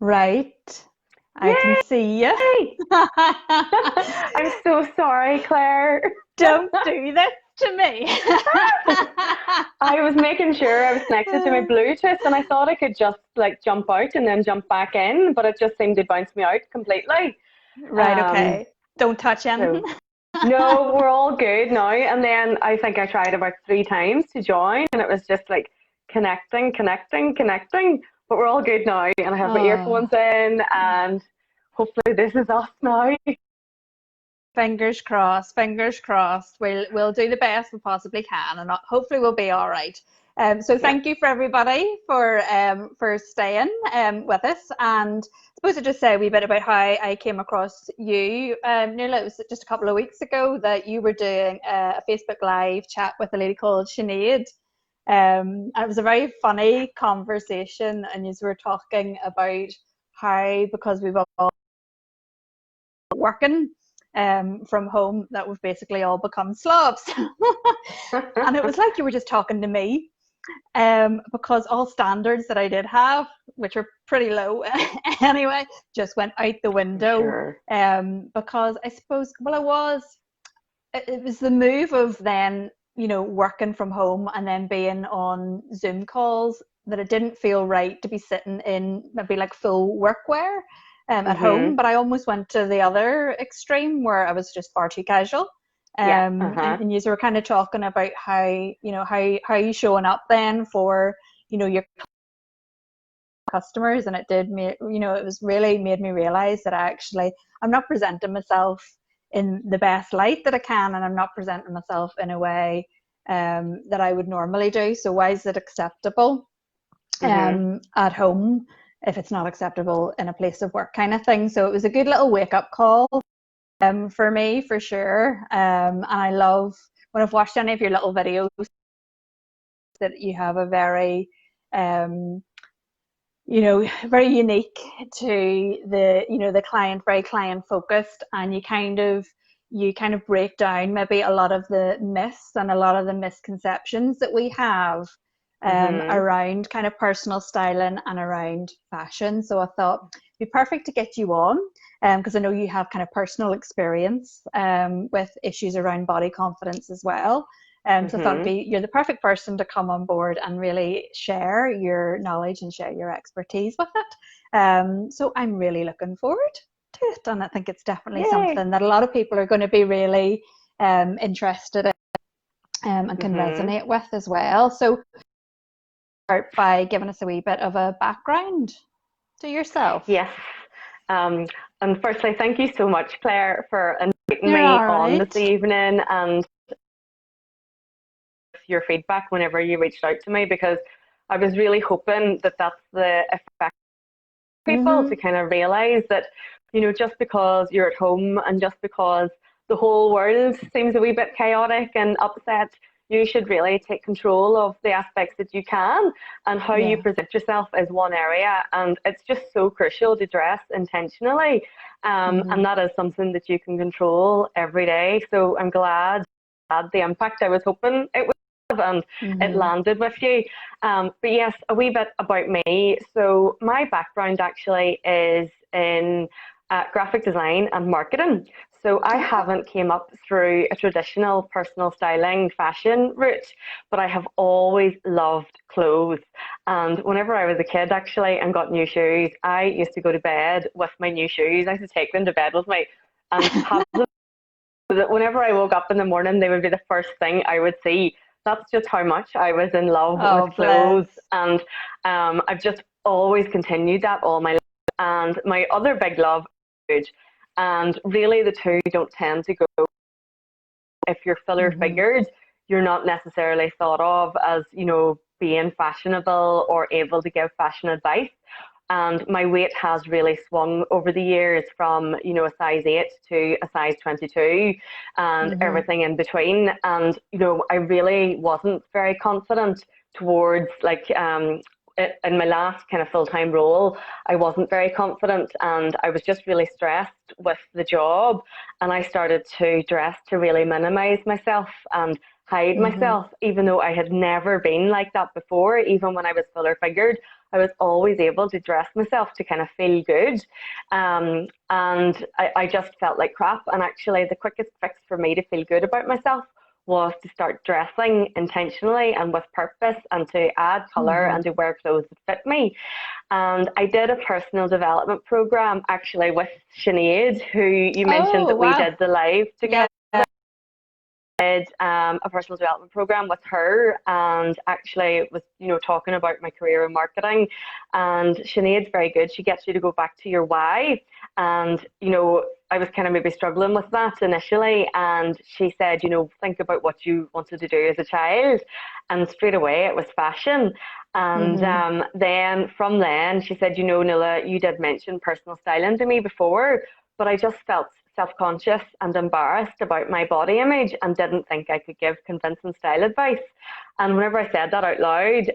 Right. I can Yay! see you. I'm so sorry, Claire. Don't do this to me. I was making sure I was connected to my Bluetooth and I thought I could just like jump out and then jump back in, but it just seemed to bounce me out completely. Right, Um, okay. Don't touch anything. so no, we're all good now. And then I think I tried about 3 times to join and it was just like connecting, connecting, connecting. But we're all good now and I have my Oh, earphones in and hopefully this is us now. fingers crossed, fingers crossed. We'll do the best we possibly can, and hopefully we'll be all right. So Yeah. thank you for everybody for staying with us. And I suppose to just say a wee bit about how I came across you. Nearly it was just a couple of weeks ago that you were doing a Facebook Live chat with a lady called Sinead. And it was a very funny conversation, and you were talking about how because we've all working from home that we've basically all become slobs. And it was like you were just talking to me because all standards that I did have, which are pretty low anyway, just went out the For window sure. because I suppose, well, it was the move of then, working from home and then being on Zoom calls that it didn't feel right to be sitting in maybe like full workwear at home. Mhm. But I almost went to the other extreme where I was just far too casual. Yeah. And you were kind of talking about how you showing up then for, your customers. And it did me, it was really made me realize that I'm not presenting myself in the best light that I can, and I'm not presenting myself in a way that I would normally do. So why is it acceptable Mhm. at home if it's not acceptable in a place of work, kind of thing? So it was a good little wake up call for me, for sure. And I love when I've watched any of your little videos that you have a very um, very unique to the client, very client focused, and you kind of break down maybe a lot of the myths and a lot of the misconceptions that we have Mhm. around kind of personal styling and around fashion. So I thought it'd be perfect to get you on because I know you have kind of personal experience with issues around body confidence as well. So I thought Mhm. you're the perfect person to come on board and really share your knowledge and share your expertise with it. So I'm really looking forward to it, and I think it's definitely Yay. something that a lot of people are going to be really interested in and can Mhm. resonate with as well. So start by giving us a wee bit of a background to yourself. Yes. Um, and firstly, thank you so much, Claire, for inviting You're me all on this right. evening and your feedback whenever you reached out to me because I was really hoping that that's the effect of people to Mm-hmm. kind of realize that, just because you're at home and just because the whole world seems a wee bit chaotic and upset, you should really take control of the aspects that you can, and how you Yeah. present yourself is one area. And it's just so crucial to dress intentionally. And Mm-hmm. that is something that you can control every day. So I'm glad had the impact I was hoping it would have, and it Mm-hmm. landed with you. But yes, a wee bit about me. So my background actually is in graphic design and marketing. So I Okay. haven't came up through a traditional personal styling fashion route, but I have always loved clothes. And whenever I was a kid actually and got new shoes, I used to go to bed with my new shoes. I used to take them to bed with me and have them that whenever I woke up in the morning, they would be the first thing I would see. That's just how much I was in love with Oh, clothes. bless. And I've just always continued that all my life. And my other big love is food. And really, the two don't tend to go. If you're fuller Mm-hmm. figured, you're not necessarily thought of as, being fashionable or able to give fashion advice. And my weight has really swung over the years from, a size 8 to a size 22 and Mm-hmm. everything in between. And, I really wasn't very confident towards like, in my last kind of full-time role, I wasn't very confident and I was just really stressed with the job. And I started to dress to really minimize myself and hide Mm-hmm. myself, even though I had never been like that before. Even when I was fuller figured, I was always able to dress myself to kind of feel good. And I just felt like crap. And actually, the quickest fix for me to feel good about myself was to start dressing intentionally and with purpose, and to add color Mm-hmm. and to wear clothes that fit me. And I did a personal development program actually with Sinead, who you mentioned Oh, that we wow. did the live Yeah. together. Did a personal development program with her, and actually was, talking about my career in marketing. And Sinead's very good. She gets you to go back to your why. And I was kind of maybe struggling with that initially, and she said, think about what you wanted to do as a child, and straight away it was fashion. And Mm-hmm. then from then she said, Nuala, you did mention personal styling to me before, but I just felt self-conscious and embarrassed about my body image and didn't think I could give convincing style advice. And whenever I said that out loud,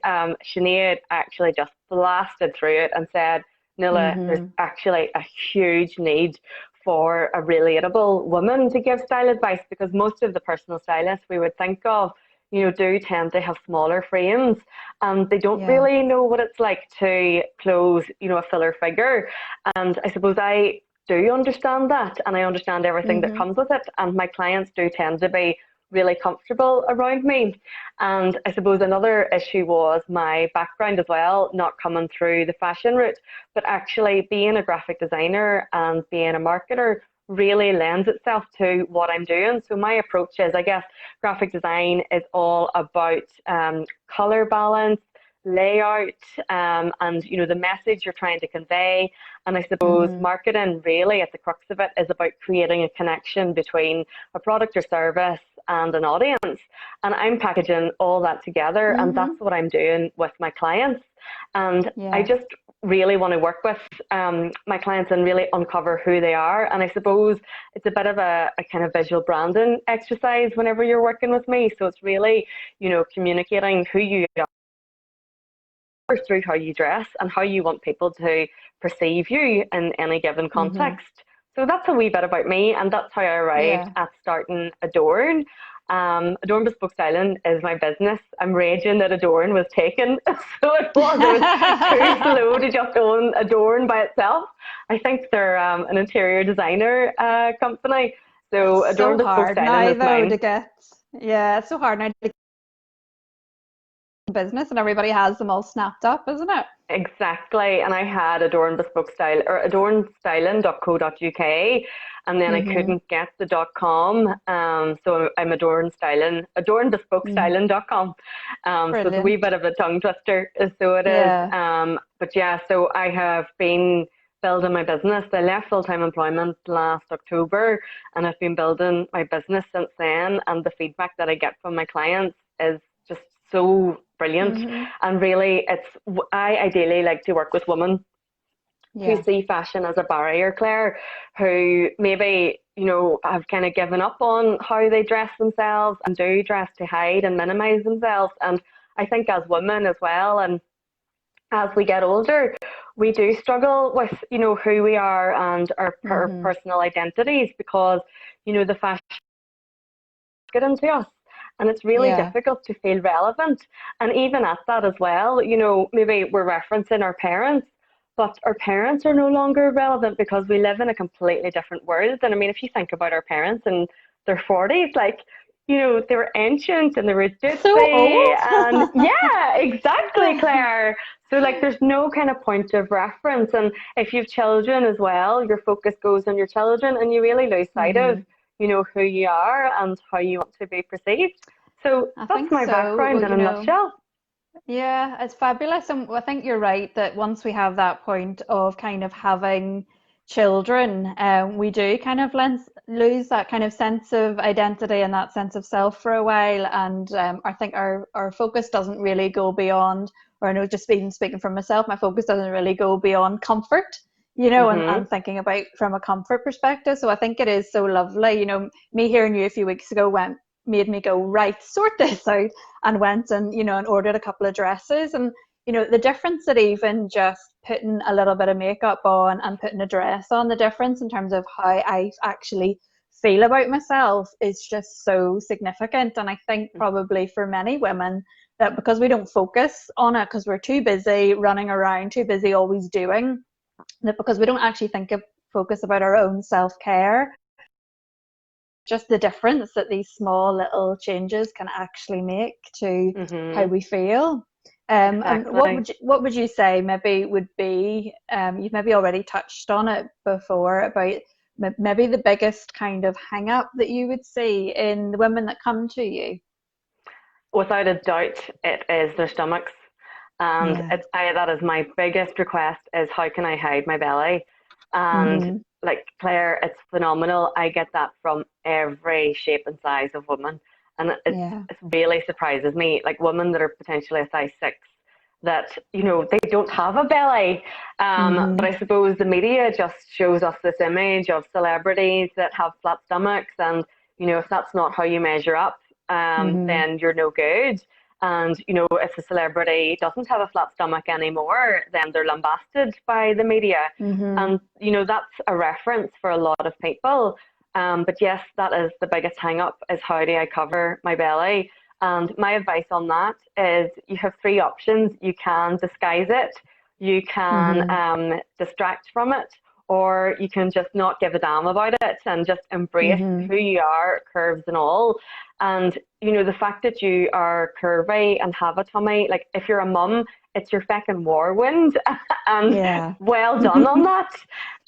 Sinead actually just blasted through it and said, Nuala, there's Mm-hmm. actually a huge need for a relatable woman to give style advice, because most of the personal stylists we would think of, do tend to have smaller frames, and they don't Yeah. really know what it's like to clothe, a fuller figure. And I suppose I do understand that, and I understand everything that Mm-hmm. comes with it. And my clients do tend to be really comfortable around me. And I suppose another issue was my background as well, not coming through the fashion route, but actually being a graphic designer and being a marketer really lends itself to what I'm doing. So my approach is, I guess, graphic design is all about color balance, layout, and the message you're trying to convey. And I suppose Mm-hmm. marketing, really at the crux of it, is about creating a connection between a product or service and an audience. And I'm packaging all that together, and Mm-hmm. that's what I'm doing with my clients. And I Yeah. just really want to work with my clients and really uncover who they are. And I suppose it's a bit of a kind of visual branding exercise whenever you're working with me. So it's really, communicating who you are through how you dress and how you want people to perceive you in any given Mm-hmm. context. So that's a wee bit about me, and that's how I arrived Yeah. at starting Adorn. Adorn Bespoke Styling is my business. I'm raging that Adorn was taken, so it was too slow to just own Adorn by itself. I think they're an interior designer company, so It's Adorn so Bespoke hard Styling now is though mine. to get, yeah, it's so hard now to get business and everybody has them all snapped up, isn't it? Exactly. And I had Adorn Bespoke Style or adornstyling.co.uk, and then I Mm-hmm. couldn't get the .com. So I'm Adorn Styling, Mm. adornbespokestyling.com. So it's a wee Brilliant. bit of a tongue twister, so it is. Yeah. But yeah, so I have been building my business. I left full-time employment last October, and I've been building my business since then. And the feedback that I get from my clients is just so brilliant. Mm-hmm. And really, I ideally like to work with women who Yeah. see fashion as a barrier, Claire, who maybe, have kind of given up on how they dress themselves and do dress to hide and minimize themselves. And I think as women as well, and as we get older, we do struggle with, who we are and our Mm-hmm. personal identities, because, the fashion get into us. And it's really Yeah. difficult to feel relevant. And even at that as well, maybe we're referencing our parents, but our parents are no longer relevant because we live in a completely different world. And I mean, if you think about our parents in their 40s, like, they were ancient and they were So ditzy. old. And yeah, exactly, Claire. So, like, there's no kind of point of reference. And if you've children as well, your focus goes on your children, and you really lose sight of Mm-hmm. who you are and how you want to be perceived. So I that's think my so. background Well, in a nutshell. yeah, it's fabulous. And I think you're right that once we have that point of kind of having children, we do kind of lose that kind of sense of identity and that sense of self for a while. And I think our focus doesn't really go beyond, or I know just even speaking for myself, my focus doesn't really go beyond comfort, Hmm. and thinking about from a comfort perspective. So I think it is so lovely. Me hearing you a few weeks ago made me go, right, sort this out, and went and and ordered a couple of dresses. And the difference that even just putting a little bit of makeup on and putting a dress on, the difference in terms of how I actually feel about myself is just so significant. And I think probably for many women that because we don't focus on it, because we're too busy running around, too busy always doing, that because we don't actually focus about our own self-care, just the difference that these small little changes can actually make to how we feel. And what would you say maybe would be, you've maybe already touched on it before, about maybe the biggest kind of hang up that you would see in the women that come to you? Without a doubt, it is their stomachs. And that is my biggest request, is how can I hide my belly? And like Claire, it's phenomenal. I get that from every shape and size of woman. And it really surprises me, like women that are potentially a size 6, that, you know, they don't have a belly. But I suppose the media just shows us this image of celebrities that have flat stomachs. And, you know, if that's not how you measure up, then you're no good. And, you know, if a celebrity doesn't have a flat stomach anymore, then they're lambasted by the media. And, you know, that's a reference for a lot of people. But yes, that is the biggest hang up, is how do I cover my belly? And my advice on that is you have 3 options. You can disguise it, you can distract from it, or you can just not give a damn about it and just embrace who you are, curves and all. And, you know, the fact that you are curvy and have a tummy, like if you're a mum, it's your feckin' war wound. And well done on that.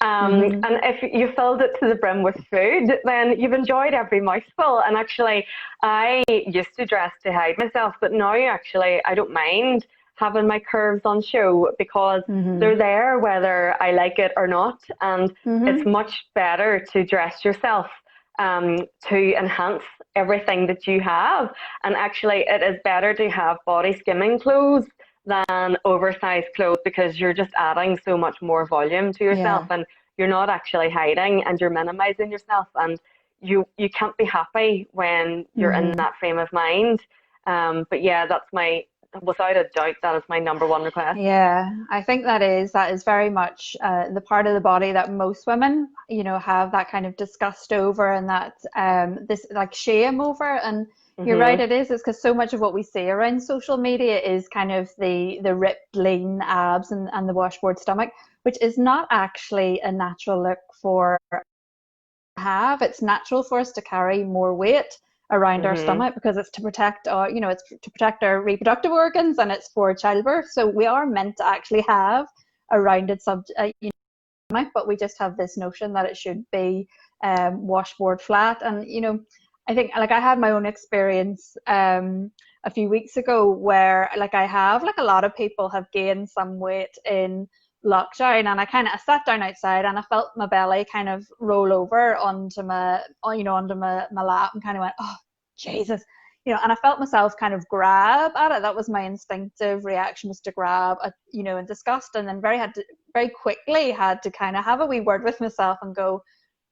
And if you filled it to the brim with food, then you've enjoyed every mouthful. And actually, I used to dress to hide myself, but now actually I don't mind having my curves on show, because they're there whether I like it or not. And it's much better to dress yourself to enhance everything that you have. And actually, it is better to have body skimming clothes than oversized clothes, because you're just adding so much more volume to yourself, and you're not actually hiding, and you're minimizing yourself, and you can't be happy when you're in that frame of mind. But yeah, that's without a doubt, that is my number one request. Yeah, I think that is very much the part of the body that most women, you know, have that kind of disgust over, and that this like shame over. And you're right, it's because so much of what we see around social media is kind of the ripped, lean abs and the washboard stomach, which is not actually a natural look for have. It's natural for us to carry more weight around our stomach, because it's to protect our, you know, it's to protect our reproductive organs, and it's for childbirth. So we are meant to actually have a rounded stomach, but we just have this notion that it should be washboard flat. And, you know, I think, like, I had my own experience a few weeks ago where, like, like a lot of people have gained some weight in lockdown, and I sat down outside and I felt my belly kind of roll over onto my lap, and kind of went, oh Jesus, you know, and I felt myself kind of grab at it. That was my instinctive reaction, was to grab at, you know, in disgust, and then very quickly had to kind of have a wee word with myself and go,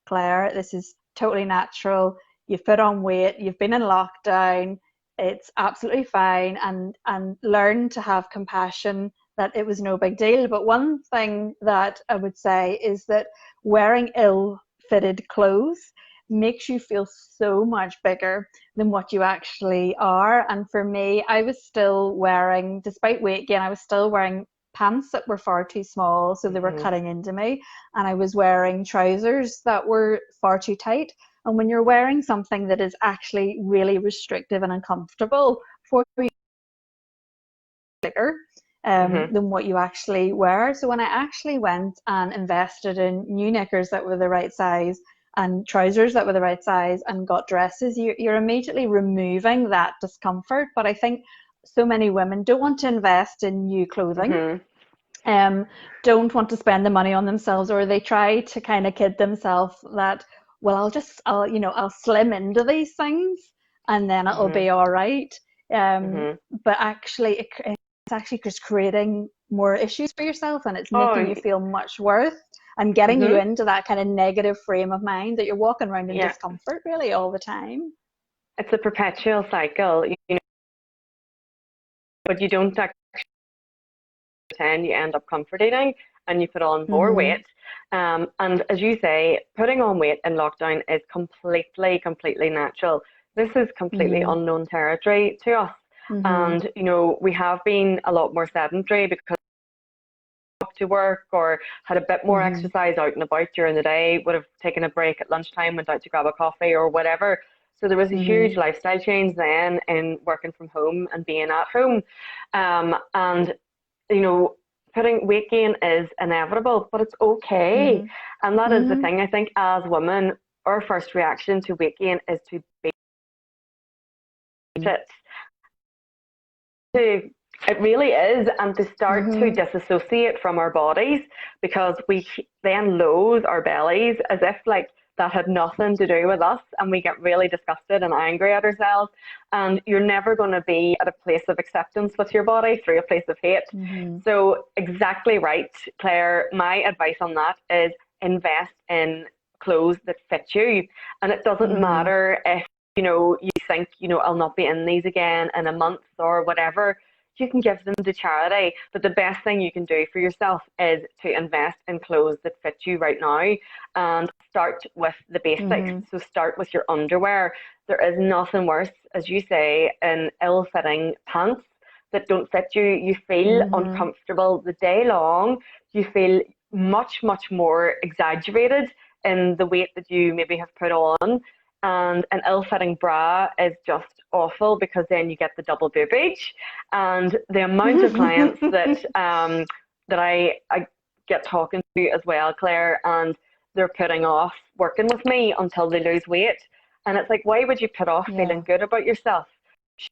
Claire, this is totally natural. You've put on weight, you've been in lockdown, it's absolutely fine, and learn to have compassion that it was no big deal. But one thing that I would say is that wearing ill-fitted clothes makes you feel so much bigger than what you actually are. And for me, I was still wearing, despite weight gain, I was still wearing pants that were far too small, so they were cutting into me, and I was wearing trousers that were far too tight. And when you're wearing something that is actually really restrictive and uncomfortable for you, bigger than what you actually wear. So when I actually went and invested in new knickers that were the right size and trousers that were the right size and got dresses, you're immediately removing that discomfort. But I think so many women don't want to invest in new clothing, don't want to spend the money on themselves, or they try to kind of kid themselves that, well, I'll slim into these things and then it'll be all right. But actually, it's actually just creating more issues for yourself, and it's making you feel much worse and getting you into that kind of negative frame of mind that you're walking around in discomfort really all the time. It's a perpetual cycle, you know, but you don't actually pretend, you end up comfort eating and you put on more weight. And as you say, putting on weight in lockdown is completely natural. This is completely unknown territory to us. Mm-hmm. And, we have been a lot more sedentary because up to work or had a bit more Mm-hmm. exercise out and about during the day, would have taken a break at lunchtime, went out to grab a coffee or whatever. So there was a huge Mm-hmm. lifestyle change then in working from home and being at home. And, you know, putting weight gain is inevitable, but it's okay. Mm-hmm. And that is the Mm-hmm. thing. I think as women, our first reaction to weight gain is to beat it. To It really is, and to start to Mm-hmm. disassociate from our bodies, because we then loathe our bellies as if like that had nothing to do with us, and we get really disgusted and angry at ourselves. And you're never going to be at a place of acceptance with your body through a place of hate. Mm-hmm. So exactly right, Claire. My advice on that is invest in clothes that fit you, and it doesn't Mm-hmm. matter if you think, I'll not be in these again in a month or whatever. You can give them to charity. But the best thing you can do for yourself is to invest in clothes that fit you right now, and start with the basics. Mm-hmm. So start with your underwear. There is nothing worse, as you say, in ill-fitting pants that don't fit you. You feel Mm-hmm. uncomfortable the day long. You feel much, much more exaggerated in the weight that you maybe have put on. And an ill-fitting bra is just awful, because then you get the double boobage. And the amount of clients that I get talking to as well, Claire, and they're putting off working with me until they lose weight. And it's like, why would you put off feeling Yeah. good about yourself?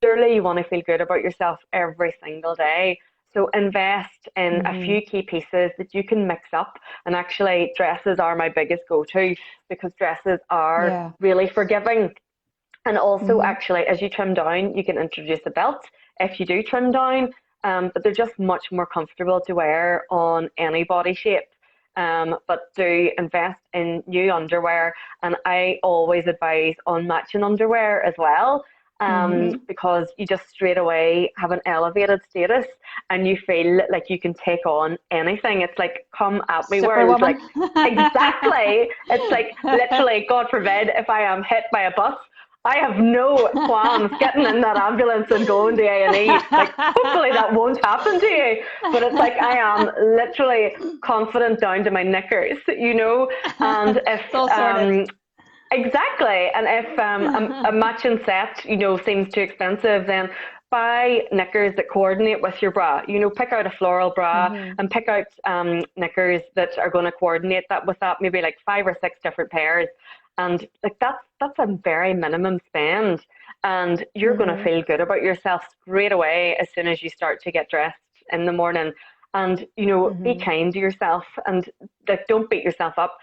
Surely you want to feel good about yourself every single day. So invest in a Mm-hmm. few key pieces that you can mix up. And actually, dresses are my biggest go-to, because dresses are Yeah. really forgiving. And also, Mm-hmm. actually, as you trim down, you can introduce a belt if you do trim down, but they're just much more comfortable to wear on any body shape. But do invest in new underwear, and I always advise on matching underwear as well. Mm-hmm. Because you just straight away have an elevated status, and you feel like you can take on anything. It's like, come at me, world. Superwoman. Like, exactly. It's like, literally, God forbid, if I am hit by a bus, I have no qualms getting in that ambulance and going to A&E. Like, hopefully that won't happen to you. But it's like, I am literally confident down to my knickers, And if It's all sorted. exactly, and if a matching set, seems too expensive, then buy knickers that coordinate with your bra. Pick out a floral bra Mm-hmm. and pick out knickers that are going to coordinate that with that, maybe like 5 or 6 different pairs. And like that's a very minimum spend, and you're going to Mm-hmm. feel good about yourself straight away as soon as you start to get dressed in the morning. And be Mm-hmm. kind to yourself, and like, don't beat yourself up.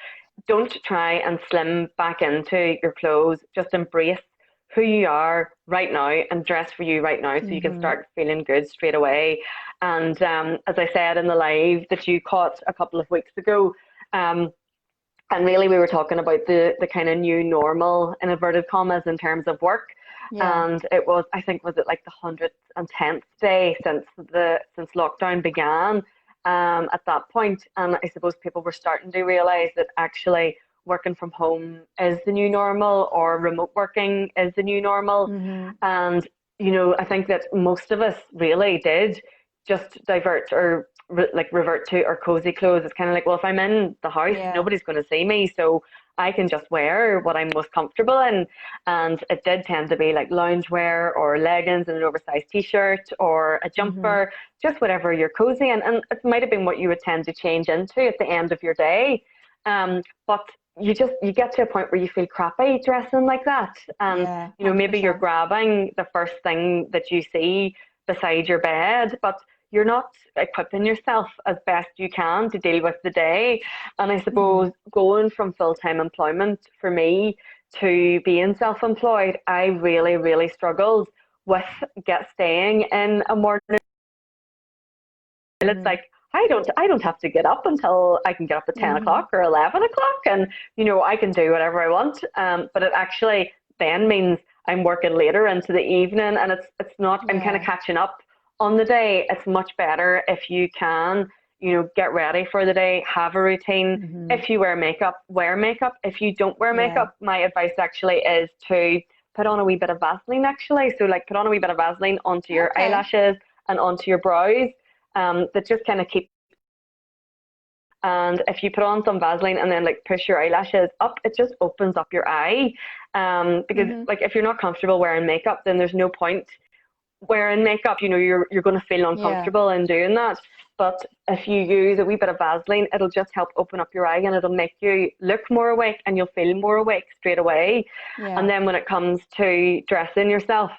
Don't try and slim back into your clothes. Just embrace who you are right now and dress for you right now, so you can Mm-hmm. start feeling good straight away. And as I said in the live that you caught a couple of weeks ago, um, and really we were talking about the kind of new normal, in inverted commas, in terms of work. Yeah. And it was, I think, was it like the 110th day since lockdown began, at that point. And I suppose people were starting to realize that actually working from home is the new normal, or remote working is the new normal. Mm-hmm. And I think that most of us really did just divert, or like revert to our cozy clothes. It's kind of like, well, if I'm in the house, Yeah. nobody's going to see me, so I can just wear what I'm most comfortable in. And it did tend to be like loungewear, or leggings and an oversized t-shirt, or a Mm-hmm. jumper, just whatever you're cozy in. And it might have been what you would tend to change into at the end of your day. But you get to a point where you feel crappy dressing like that. And Yeah. That's for maybe you're sure. grabbing the first thing that you see beside your bed, but you're not equipping yourself as best you can to deal with the day. And I Mm-hmm. suppose going from full-time employment for me to being self-employed, I really, really struggled with staying in a morning. It's Mm-hmm. like, I don't have to get up until I can get up at 10 Mm-hmm. o'clock or 11 o'clock, and I can do whatever I want. But it actually then means I'm working later into the evening, and it's not, I'm kind of Yeah. catching up on the day. It's much better if you can, get ready for the day, have a routine. Mm-hmm. If you wear makeup, wear makeup. If you don't wear Yeah. makeup, my advice actually is to put on a wee bit of Vaseline actually. So like put on a wee bit of Vaseline onto your Okay. eyelashes and onto your brows. That just kind of keep. And if you put on some Vaseline and then like push your eyelashes up, it just opens up your eye. Because Mhm. like if you're not comfortable wearing makeup, then there's no point wearing makeup. You know, you're going to feel Yeah. uncomfortable in doing that. But if you use a wee bit of Vaseline, it'll just help open up your eye and it'll make you look more awake and you'll feel more awake straight away. And Yeah. then when it comes to dressing yourself,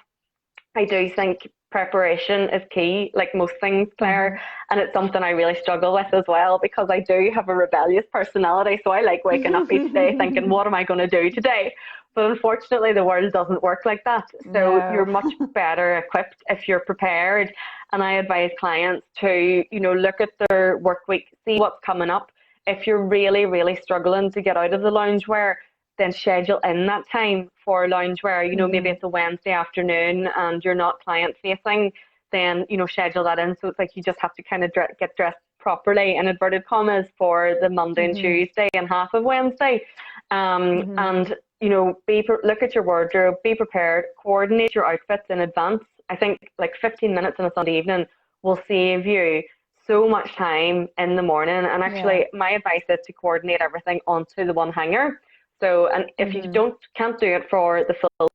I do think preparation is key, like most things, Claire. Mhm. And it's something I really struggle with as well because I do have a rebellious personality. So I like waking up each day thinking, what am I going to do today? But unfortunately, the world doesn't work like that. So you're No. much better equipped if you're prepared. And I advise clients to, look at their work week, see what's coming up. If you're really, really struggling to get out of the loungewear, then schedule in that time for loungewear. Maybe Mhm. it's a Wednesday afternoon and you're not client facing, then, schedule that in. So it's like you just have to kind of get dressed properly in inverted commas for the Monday and Mhm. Tuesday and half of Wednesday. Mhm. And, look at your wardrobe, be prepared, coordinate your outfits in advance. I think like 15 minutes on a Sunday evening will save you so much time in the morning. And Yeah. actually, my advice is to coordinate everything onto the one hanger. So, and if you Mhm. can't do it for the full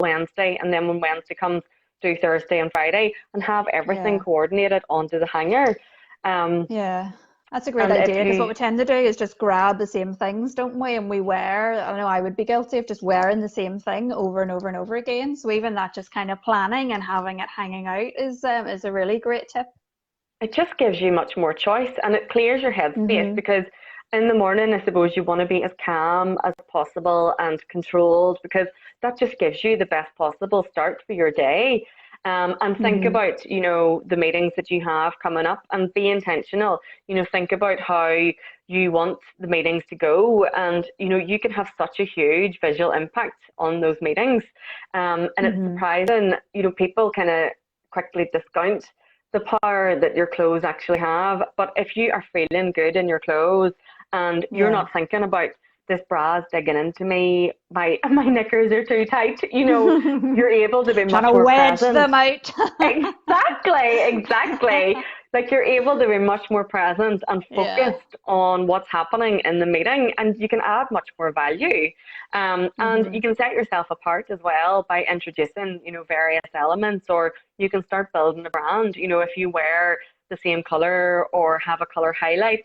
Wednesday, and then when Wednesday comes, do Thursday and Friday, and have everything Yeah. coordinated onto the hanger. Um, Yeah, that's a great and if idea because what you, we tend to do is just grab the same things, don't we? And we wear, I know I would be guilty of just wearing the same thing over and over and over again. So even that just kind of planning and having it hanging out is a really great tip. it just gives you much more choice, and it clears your headspace Hmm. because in the morning, I suppose you want to be as calm as possible and controlled because that just gives you the best possible start for your day. And think Hmm. about, the meetings that you have coming up and be intentional. Think about how you want the meetings to go. And, you can have such a huge visual impact on those meetings. And it's Hmm. surprising, people kind of quickly discount the power that your clothes actually have. But if you are feeling good in your clothes and you're Yeah. not thinking about this bra's digging into me, my my knickers are too tight, you're able to be Trying much to more wedge present. them out. Exactly, exactly. Like you're able to be much more present and Yeah. focused on what's happening in the meeting, and you can add much more value. And Hmm. you can set yourself apart as well by introducing, various elements, or you can start building a brand. If you wear the same color or have a color highlight,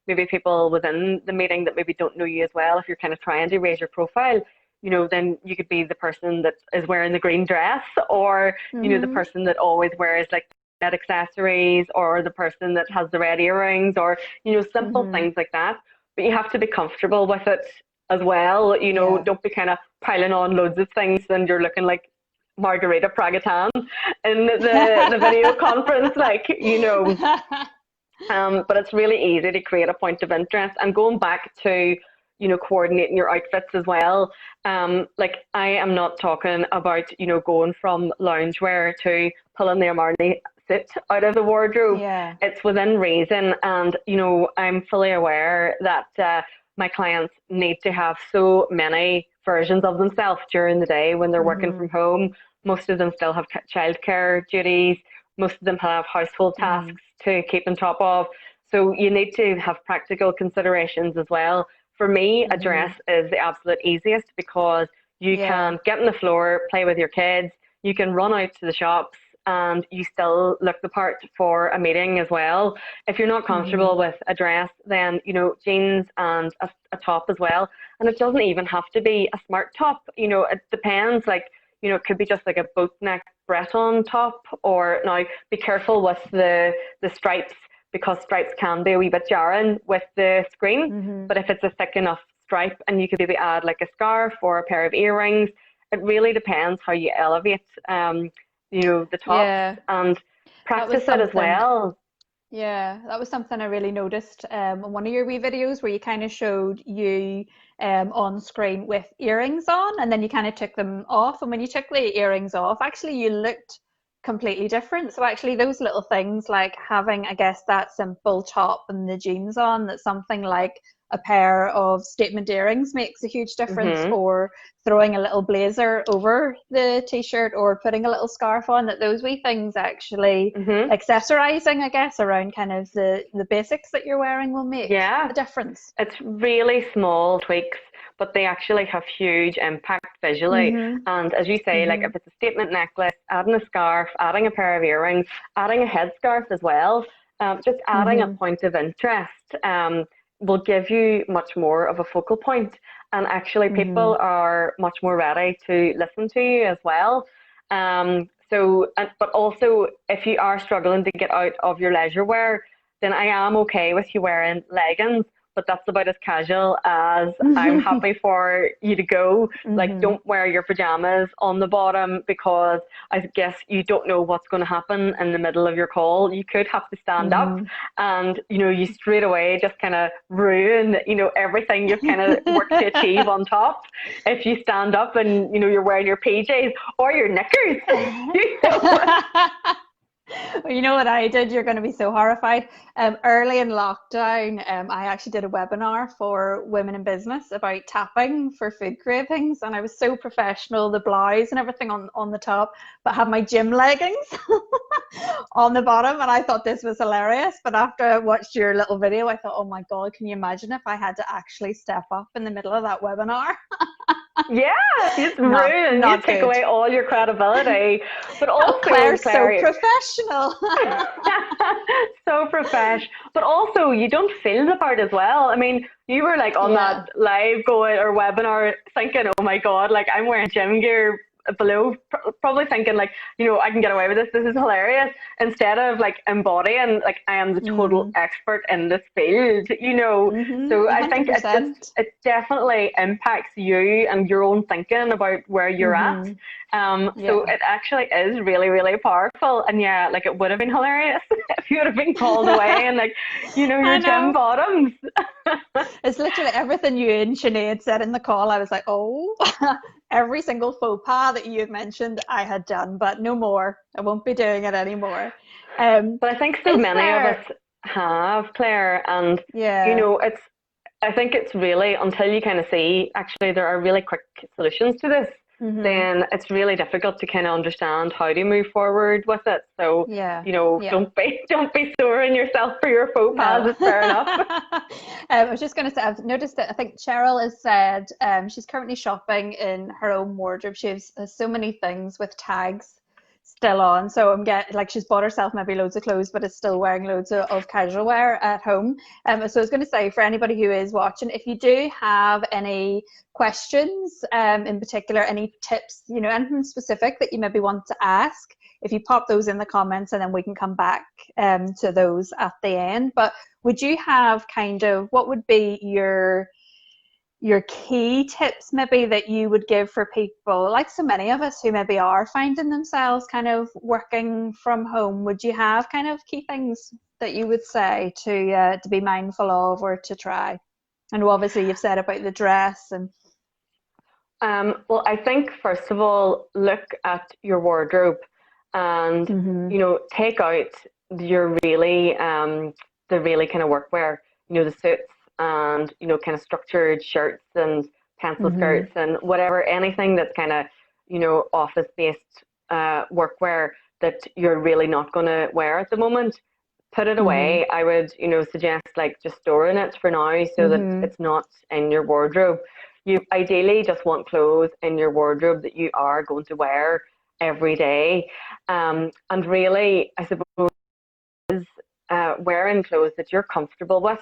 maybe people within the meeting that maybe don't know you as well, if you're kind of trying to raise your profile, then you could be the person that is wearing the green dress, or, the Hmm. person that always wears like red accessories, or the person that has the red earrings, or, simple Hmm. things like that. But you have to be comfortable with it as well. Yeah. Don't be kind of piling on loads of things and you're looking like Margarita Pragatan in the video conference, but it's really easy to create a point of interest. And going back to, coordinating your outfits as well. Like I am not talking about, going from loungewear to pulling the Armani suit out of the wardrobe. Yeah. It's within reason. And, I'm fully aware that my clients need to have so many versions of themselves during the day when they're working Hmm. from home. Most of them still have childcare duties. Most of them have household Hmm. tasks to keep on top of. So you need to have practical considerations as well. For me, a Hmm. dress is the absolute easiest because you Yeah. can get on the floor, play with your kids, you can run out to the shops, and you still look the part for a meeting as well. If you're not Hmm. comfortable with a dress, then, jeans and a top as well. And it doesn't even have to be a smart top. It depends. Like, it could be just like a boat neck Breton top, or now be careful with the stripes because stripes can be a wee bit jarring with the screen. Hmm. But if it's a thick enough stripe and you could maybe add like a scarf or a pair of earrings, it really depends how you elevate, the tops, Yeah. and That was practice it as something. well. Yeah, that was something I really noticed in one of your wee videos where you kind of showed you on screen with earrings on and then you kind of took them off. And when you took the earrings off, actually you looked completely different. So actually those little things like having, I guess, that simple top and the jeans on, that something like a pair of statement earrings makes a huge difference, Mm-hmm. or throwing a little blazer over the t-shirt, or putting a little scarf on, that those wee things actually Mm-hmm. accessorizing, I guess, around kind of the basics that you're wearing will make Yeah, a difference. it's really small tweaks, but they actually have huge impact visually. Mhm. And as you say, like Mhm. if it's a statement necklace, adding a scarf, adding a pair of earrings, adding a headscarf as well, just adding a Mhm. point of interest will give you much more of a focal point. And actually, people Mhm. are much more ready to listen to you as well. But also, if you are struggling to get out of your leisure wear, then I am okay with you wearing leggings, but that's about as casual as I'm happy for you to go. Like, Mhm. don't wear your pajamas on the bottom, because I guess you don't know what's going to happen in the middle of your call. You could have to stand up, Mhm. and you straight away just kind of ruin everything you've kind of worked to achieve on top if you stand up and you're wearing your PJs or your knickers. you know Well, you know what I did? You're going to be so horrified. Early in lockdown, I actually did a webinar for women in business about tapping for food cravings, and I was so professional, the blouse and everything on the top, but had my gym leggings on the bottom, and I thought this was hilarious. But after I watched your little video, I thought, oh my God, can you imagine if I had to actually step up in the middle of that webinar? Yeah, you just ruin, you Not take good. away all your credibility. But Oh, also, Claire's so Claire, professional. so profesh. But also, you don't feel the part as well. I mean, you were like on that Yeah. live going or webinar thinking, oh my God, like I'm wearing gym gear below, probably thinking like, I can get away with this. This is hilarious. Instead of like embodying, like I am the total Mm. expert in this field. So I think Mm-hmm. it definitely impacts you and your own thinking about where you're at. 100%. So Yeah. it actually is really, really powerful. And yeah, like it would have been hilarious if you would have been called away and like, I your gym know. bottoms. It's literally everything you and Sinead said in the call. I was like, oh, every single faux pas that you had mentioned, I had done, but no more. I won't be doing it anymore. Um, But I think so is many of us there, have, Claire, and yeah. it's I think it's really until you kind of see actually there are really quick solutions to this, Hmm. then it's really difficult to kind of understand how to move forward with it. So, Yeah. Yeah. don't be soring yourself for your faux pas. No. It's fair enough. I was just going to say, I've noticed that I think Cheryl has said she's currently shopping in her own wardrobe. She has so many things with tags still on. So I'm getting like she's bought herself maybe loads of clothes, but is still wearing loads of casual wear at home. So I was going to say for anybody who is watching, if you do have any questions, in particular, any tips, anything specific that you maybe want to ask, if you pop those in the comments, and then we can come back to those at the end. But would you have kind of what would be your key tips maybe that you would give for people like so many of us who maybe are finding themselves kind of working from home? Would you have kind of key things that you would say to be mindful of or to try? And obviously you've said about the dress and Well, I think first of all, look at your wardrobe and mhm take out your really the really kind of workwear, the suits and kind of structured shirts and pencil mhm skirts and whatever, anything that's kind of office based workwear that you're really not going to wear at the moment. Put it mhm away. I would, suggest like just storing it for now so that mhm it's not in your wardrobe. You ideally just want clothes in your wardrobe that you are going to wear every day. And really, I suppose, wearing clothes that you're comfortable with,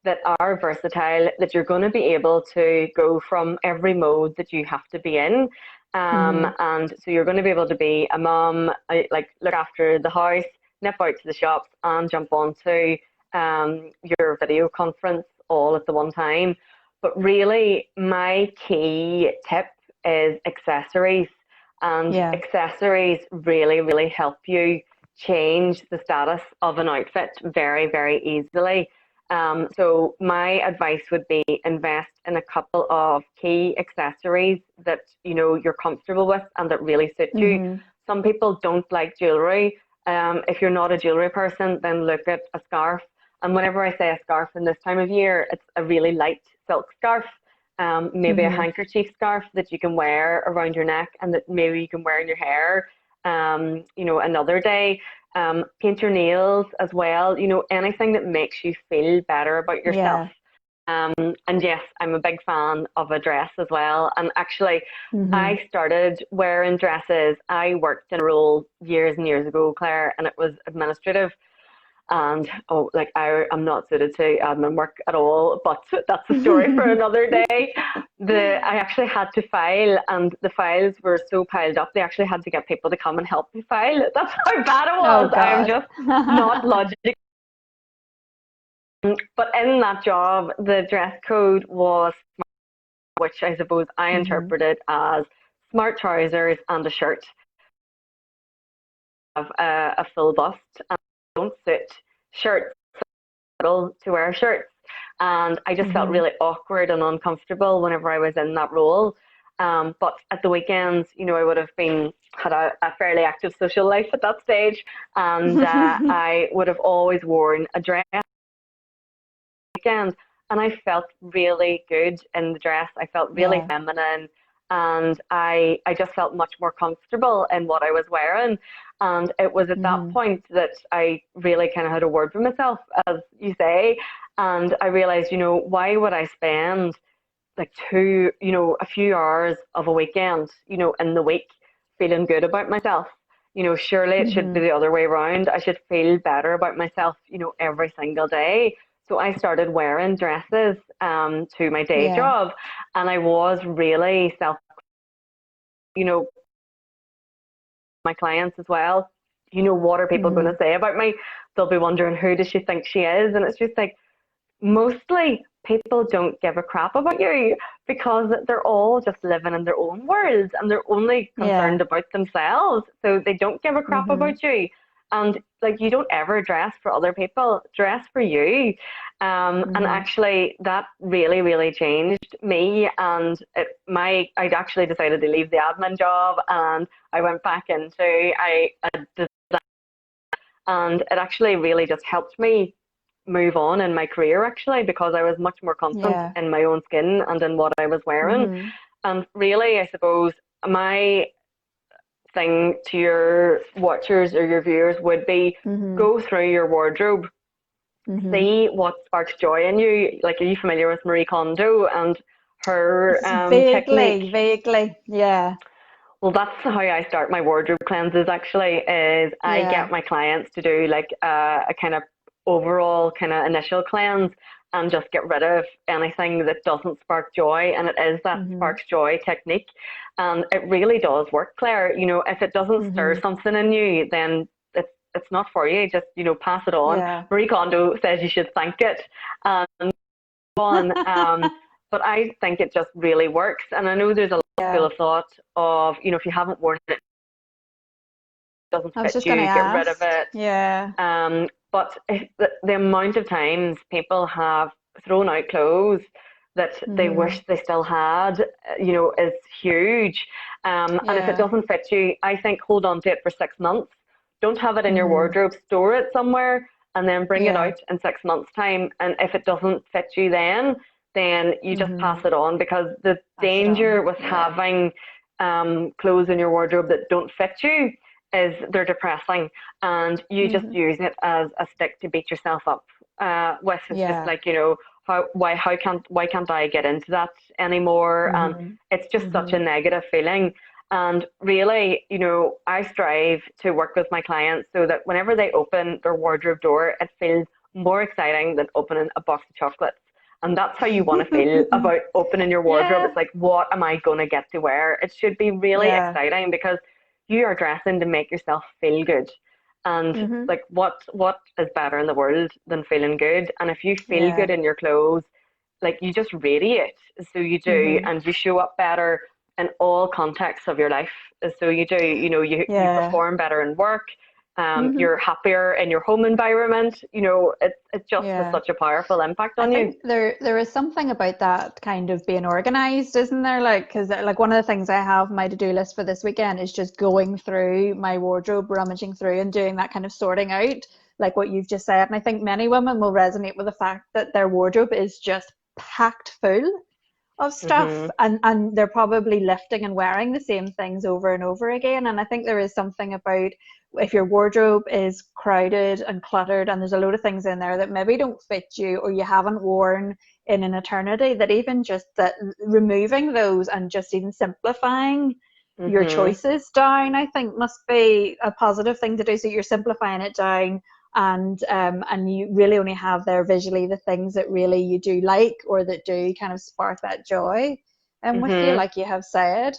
that are versatile, that you're going to be able to go from every mode that you have to be in. mhm And so you're going to be able to be a mom, like look after the house, nip out to the shops, and jump onto your video conference all at the one time. But really, my key tip is accessories. And yeah accessories really, really help you change the status of an outfit very, very easily. So my advice would be invest in a couple of key accessories that you're comfortable with and that really suit you. mhm some people don't like jewelry. If you're not a jewelry person, then look at a scarf. And whenever I say a scarf in this time of year, it's a really light silk scarf, maybe a Mhm. handkerchief scarf that you can wear around your neck and that maybe you can wear in your hair, another day. Paint your nails as well, anything that makes you feel better about yourself. Yeah. And yes, I'm a big fan of a dress as well. And actually, Mhm. I started wearing dresses. I worked in a role years and years ago, Claire, and it was administrative. And like I'm not suited to admin work at all, but that's a story for another day. I actually had to file, and the files were so piled up. They actually had to get people to come and help me file. That's how bad it Oh was. I am God. just not logical. But in that job, the dress code was, which I suppose I Mhm. interpreted as smart trousers and a shirt. Have a full bust and don't suit shirts to wear shirts. And I just felt Mhm. really awkward and uncomfortable whenever I was in that role. But at the weekends, I would have had a fairly active social life at that stage, and I would have always worn a dress weekend, and I felt really good in the dress. I felt really Yeah. feminine, and I just felt much more comfortable in what I was wearing. And it was at that Mhm. point that I really kind of had a word for myself, as you say. And I realized, why would I spend like a few hours of a weekend, in the week feeling good about myself? Surely it should be Mhm. the other way around. I should feel better about myself, every single day. So I started wearing dresses to my day Yeah. job, and I was really you know, my clients as well. What are people going to Mhm. say about me? They'll be wondering, who does she think she is? And it's just like, mostly people don't give a crap about you because they're all just living in their own worlds and they're only Yeah. concerned about themselves. So they don't give a crap Mhm. about you. And like, you don't ever dress for other people, dress for you. And Mhm. actually, that really, really changed me. And I'd actually decided to leave the admin job, and I went back into a design, and it actually really just helped me move on in my career, actually, because I was much more confident Yeah. in my own skin and in what I was wearing. Mhm. And really, I suppose my thing to your watchers or your viewers would be, Mhm. go through your wardrobe, Mhm. see what sparks joy in you. Like, are you familiar with Marie Kondo and her technique? Vaguely, vaguely. Yeah. Well, that's how I start my wardrobe cleanses, actually, is I Yeah. get my clients to do like a kind of overall kind of initial cleanse and just get rid of anything that doesn't spark joy. And it is that Mhm. sparks joy technique. And it really does work, Claire. If it doesn't stir Mhm. something in you, then it's not for you. Just, pass it on. Yeah. Marie Kondo says you should thank it. And on. But I think it just really works. And I know there's a lot of school Yeah. of thought of, if you haven't worn it, it doesn't I was fit just gonna you, get rid of ask. it. Yeah. But if the amount of times people have thrown out clothes that they Mhm. wish they still had, is huge. And if it Yeah. doesn't fit you, I think hold on to it for 6 months. Don't have it in your Mhm. wardrobe, store it somewhere, and then bring it Yeah. out in 6 months' time. And if it doesn't fit you then you just pass Mhm. it on, because the Pass it danger on. with Yeah. having clothes in your wardrobe that don't fit you is they're depressing, and you just Mhm. use it as a stick to beat yourself up with. It's just Yeah. like, why can't I get into that anymore? And Mhm. it's just such a Mhm. negative feeling. And really, I strive to work with my clients so that whenever they open their wardrobe door, it feels more exciting than opening a box of chocolates. And that's how you want to feel about opening your wardrobe. Yeah. It's like, what am I going to get to wear? It should be really Yeah. exciting, because you are dressing to make yourself feel good. And Mhm. like, what is better in the world than feeling good? And if you feel Yeah. good in your clothes, like, you just radiate. So you do, Mhm. and you show up better in all contexts of your life. So you do, you Yeah. perform better in work, Hmm. you're happier in your home environment. It just has Yeah. such a powerful impact I on you. think there is something about that kind of being organized, isn't there? Like, because like one of the things I have on my to-do list for this weekend is just going through my wardrobe, rummaging through and doing that kind of sorting out, like what you've just said. And I think many women will resonate with the fact that their wardrobe is just packed full of stuff, Hmm. and they're probably lifting and wearing the same things over and over again. And I think there is something about, if your wardrobe is crowded and cluttered and there's a load of things in there that maybe don't fit you or you haven't worn in an eternity, that even just that removing those and just even simplifying your Hmm. choices down, I think must be a positive thing to do. So you're simplifying it down, and you really only have there visually the things that really you do like or that do kind of spark that joy with you, Hmm. like you have said.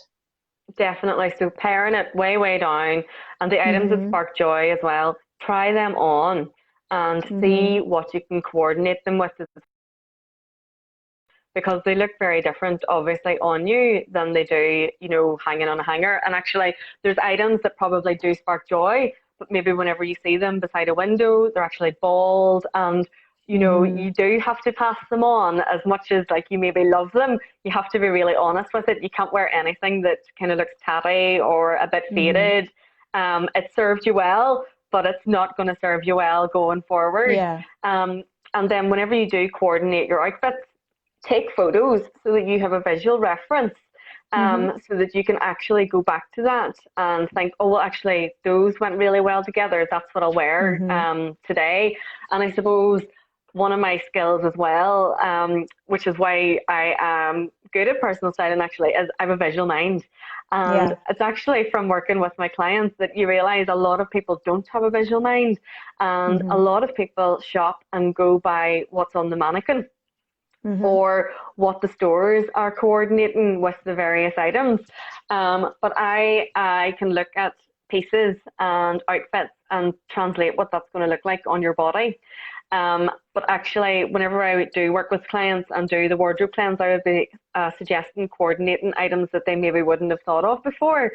Definitely. So paring it way, way down, and the items that Mhm. spark joy as well, try them on and see Mhm. what you can coordinate them with, because they look very different, obviously, on you than they do, hanging on a hanger. And actually, there's items that probably do spark joy, but maybe whenever you see them beside a window, they're actually bald. And, you Mhm. do have to pass them on as much as like you maybe love them. You have to be really honest with it. You can't wear anything that kind of looks tatty or a bit Mhm. faded. It served you well, but it's not going to serve you well going forward. Yeah. Um, and then whenever you do coordinate your outfits, take photos so that you have a visual reference, Mhm. so that you can actually go back to that and think, oh, well, actually, those went really well together. That's what I'll wear Mhm. today. And I suppose one of my skills as well, which is why I am good at personal styling actually, is I have a visual mind. And Yeah. it's actually from working with my clients that you realize a lot of people don't have a visual mind. And a Mhm. lot of people shop and go by what's on the mannequin Mhm. or what the stores are coordinating with the various items. But I can look at pieces and outfits and translate what that's going to look like on your body. But actually, whenever I do work with clients and do the wardrobe plans, I would be suggesting coordinating items that they maybe wouldn't have thought of before.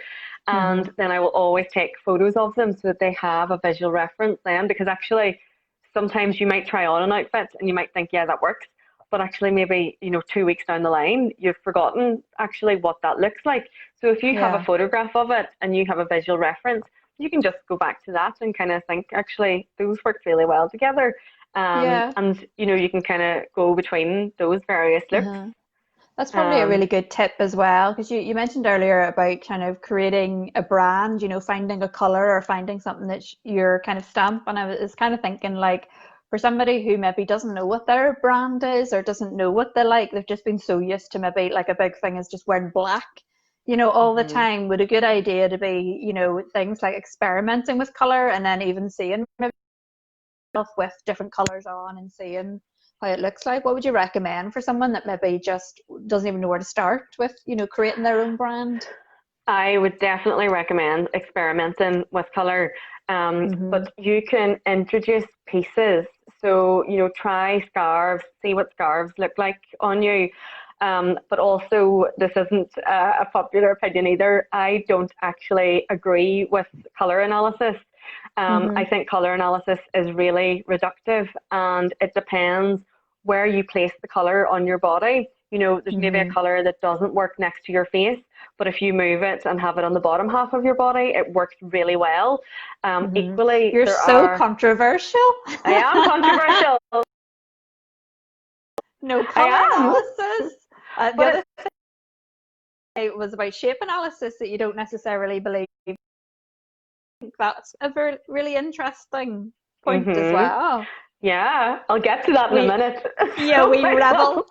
And Mhm. then I will always take photos of them so that they have a visual reference then, because actually, sometimes you might try on an outfit and you might think, yeah, that works. But actually, maybe, 2 weeks down the line, you've forgotten actually what that looks like. So if you have a Yeah. photograph of it and you have a visual reference, you can just go back to that and kind of think, actually, those work really well together. Yeah. And you can kind of go between those various looks. Uh-huh. That's probably a Um, really good tip as well, because you mentioned earlier about kind of creating a brand, finding a color or finding something that's your kind of stamp. And I was kind of thinking, like, for somebody who maybe doesn't know what their brand is or doesn't know what they like, they've just been so used to maybe like a big thing is just wearing black, all the mhm. time. Would a good idea to be, things like experimenting with color and then even seeing maybe stuff with different colors on and seeing how it looks like. What would you recommend for someone that maybe just doesn't even know where to start with, creating their own brand? I would definitely recommend experimenting with color. Mhm. But you can introduce pieces. So, try scarves, see what scarves look like on you. But also, this isn't a popular opinion either. I don't actually agree with color analysis. I Mhm. think color analysis is really reductive, and it depends where you place the color on your body. There's maybe a Mhm. color that doesn't work next to your face, but if you move it and have it on the bottom half of your body, it works really well. Mhm. Equally, You're there so are, controversial. I am controversial. No I color am, analysis. The but other thing was about shape analysis that you don't necessarily believe. That's a very really interesting point as hmm well. yeah, I'll get to that in a We, minute. yeah, So we I rebel. will.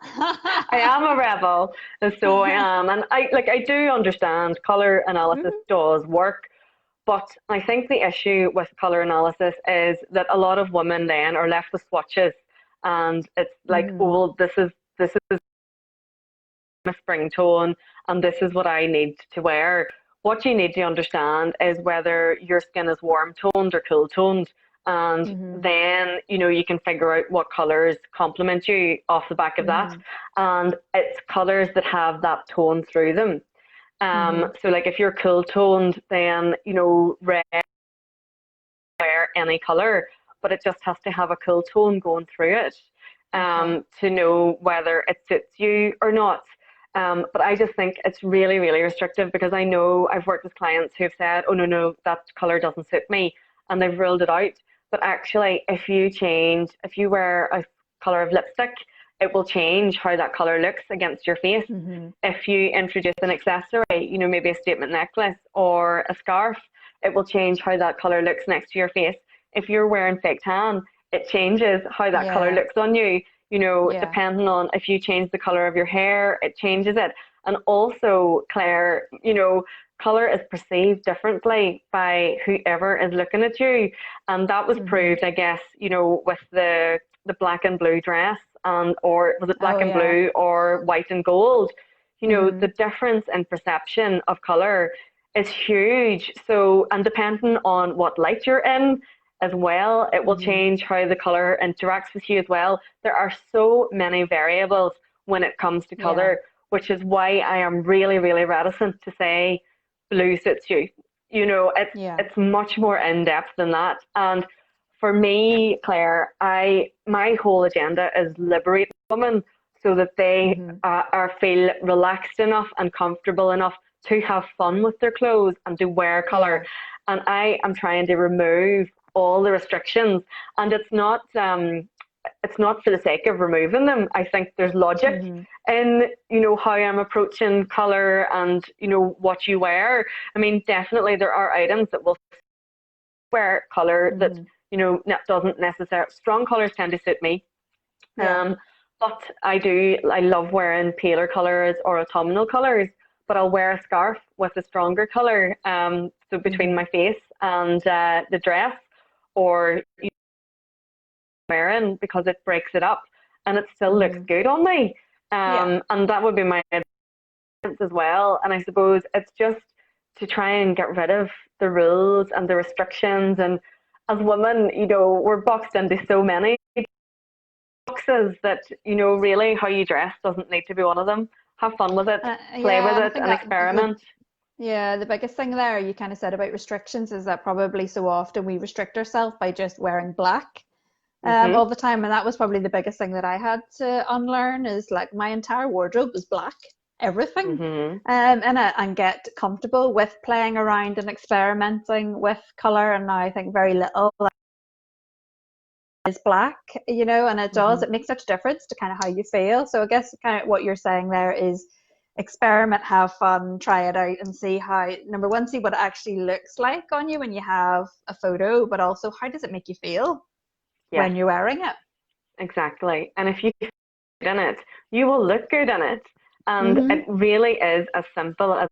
I am a rebel, and so I am, and I do understand color analysis Mhm. does work. But I think the issue with color analysis is that a lot of women then are left with swatches, and it's like, oh, Mhm. well, this is my spring tone, and this is what I need to wear. What you need to understand is whether your skin is warm toned or cool toned, and Mhm. then you can figure out what colors complement you off the back of that, Mhm. and it's colors that have that tone through them. Mhm. So like if you're cool toned, then red wear any color, but it just has to have a cool tone going through it to know whether it suits you or not. But I just think it's really, really restrictive, because I know I've worked with clients who have said, oh, no, that color doesn't suit me, and they've ruled it out. But actually, if you wear a color of lipstick, it will change how that color looks against your face. If you introduce an accessory, maybe a statement necklace or a scarf, it will change how that color looks next to your face. If you're wearing fake tan, it changes how that color looks on you. Depending on if you change the color of your hair, it changes it. And also, Claire, color is perceived differently by whoever is looking at you. And that was proved, I guess, with the black and blue dress, or was it black and blue or white and gold? The difference in perception of color is huge. So, and depending on what light you're in as well, it will change how the color interacts with you as well. There are so many variables when it comes to color, which is why I am really, really reticent to say blue suits you. It's much more in depth than that. And for me, Claire, my whole agenda is liberate women so that they feel relaxed enough and comfortable enough to have fun with their clothes and to wear color. And I am trying to remove all the restrictions, and it's not for the sake of removing them. I think there's logic in how I'm approaching color and what you wear. I mean, definitely there are items that will wear color that doesn't necessarily. Strong colors tend to suit me, but I love wearing paler colors or autumnal colors. But I'll wear a scarf with a stronger color, so between my face and the dress, or wearing, because it breaks it up and it still looks good on me. And that would be my advice as well. And I suppose it's just to try and get rid of the rules and the restrictions. And as women, we're boxed into so many boxes that, really how you dress doesn't need to be one of them. Have fun with it, play with it, and experiment. The biggest thing there you kind of said about restrictions is that probably so often we restrict ourselves by just wearing black all the time. And that was probably the biggest thing that I had to unlearn, is like my entire wardrobe was black, everything. And get comfortable with playing around and experimenting with color. And now I think very little is black, and it makes such a difference to kind of how you feel. So I guess kind of what you're saying there is experiment, have fun, try it out, and see how, number one, see what it actually looks like on you when you have a photo, but also how does it make you feel when you're wearing it. Exactly. And if you feel good in it, you will look good in it. And it really is as simple as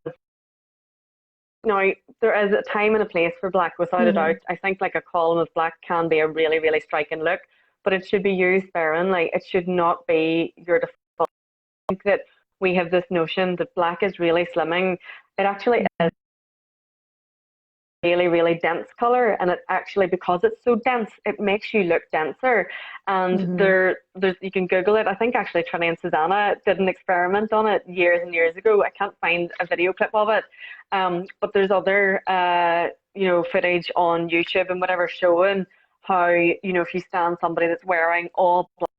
now, there is a time and a place for black, without a doubt. I think like a column of black can be a really, really striking look, but it should be used sparingly. It should not be your default. I think that we have this notion that black is really slimming. It actually is really, really dense color, and it actually, because it's so dense, it makes you look denser. And there's you can Google it. I think actually Trinny and Susanna did an experiment on it years and years ago. I can't find a video clip of it, but there's other footage on YouTube and whatever showing how if you stand somebody that's wearing all black,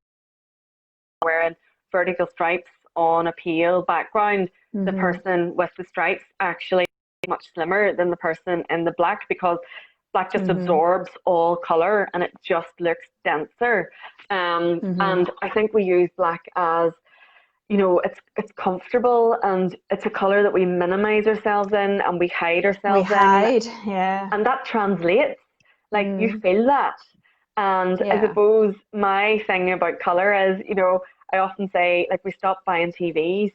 wearing vertical stripes on a pale background, the person with the stripes actually much slimmer than the person in the black, because black just absorbs all color and it just looks denser. And I think we use black as, it's comfortable, and it's a color that we minimize ourselves in and we hide ourselves in. And that translates, like you feel that. And I suppose my thing about color is, I often say, like, we stopped buying TVs